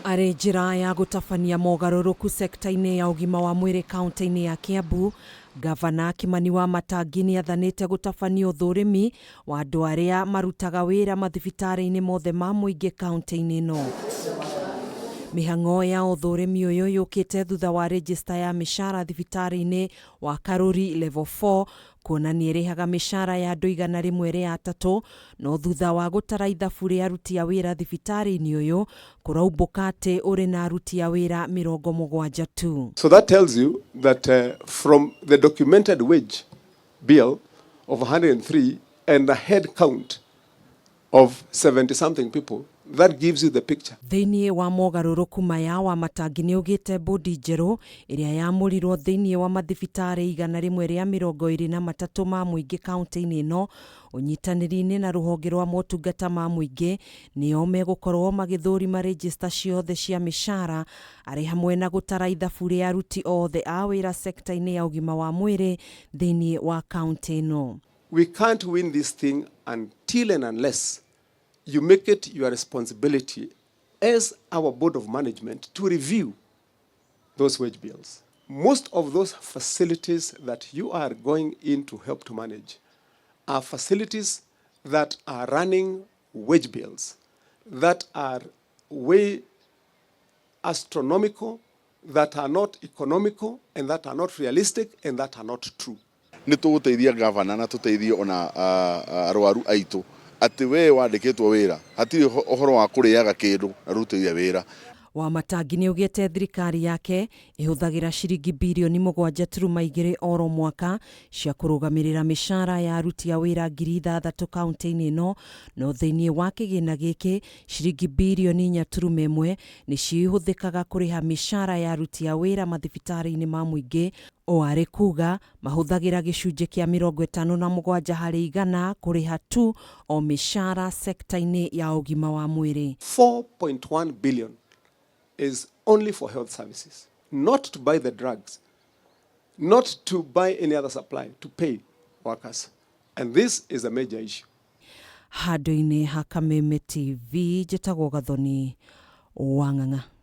Arĩ njĩra ya gũtabania mogarũrũku sekta-inĩ ya ũgima wa mwĩrĩ kaunti-inĩ ya Kiambu, Ngabana KIMANI Wamatangi nĩathanĩte gũtabania ũthũrimi wa andũ arĩa marutaga wĩra mathibitarĩ-inĩ mothe ma mũingĩ kaunti-inĩ ĩno. Mĩhang'o ya ũthũrimi ũyũ yũkĩte thutha wa register ya mĩcara thibitarĩ-inĩ wa Karuri level 4 kuonania ĩrĩhaga mĩcara ya andũ 100 rĩa atatũ, no thutha wa gũtara ithabu rĩa aruti a wĩra thibitarĩ-inĩ ũyũ kũraumbũka atĩ ũrĩ na aruti a wĩra 70 tu. So that tells you that from the documented wage bill of 103 and a head count of 70-something people, that gives you the picture. Thĩinĩ wa mogarũrũku maya Wamatangi nĩaugĩte bodi njerũ ĩrĩa yamũrirwo thĩinĩ wa mathibitarĩ 123 ma mũingĩ kaunti-inĩ ĩno ũnyitanĩri-inĩ na rũhonge rwa motungata ma mũingĩ nĩo megũkorwo magĩthũrima register ciothe cia mĩcara arĩ hamwe na gũtara ithabu rĩa aruti othe a wĩra sekta-inĩ ya ũgima wa mwĩrĩ thĩinĩ wa kaunti ĩno. We can't win this thing until and unless you make it your responsibility as our board of management to review those wage bills. Most of those facilities that you are going in to help to manage are facilities that are running wage bills that are way astronomical, that are not economical, and that are not realistic, and that are not true. Nĩtũgũteithia Ngavana na tũteithie ona arwaru aitũ ati we wandĩkĩtwo wĩra hatirĩ ũhoro wa kũrĩaga kĩndũ na rutĩria wĩra. Wamatangi nĩaugĩte thirikari yake ĩhũthagĩra ciringi birioni 7.2 oro mwaka cia kũrũgamĩrĩra mĩcara ya aruti a wĩra 6,000 kaunti-inĩ ĩno, no thĩinĩ wa kĩgĩna gĩkĩ ciringi birioni 4.1 nĩcio ihũthĩkaga kũrĩha mĩcara ya aruti a wĩra mathibitarĩ-inĩ ma mũingĩ, o arĩ kuga mahũthagĩra gĩcunjĩ kĩa 57 harĩ igana kũrĩha tu o mĩcara sekta-inĩ ya ũgima wa mwĩrĩ. 4.1 billion is only for health services, not to buy the drugs, not to buy any other supply, to pay workers. And this is a major issue. Handũ-inĩ ha Kameme TV, njĩtagwo Gathoni Wang'ang'a.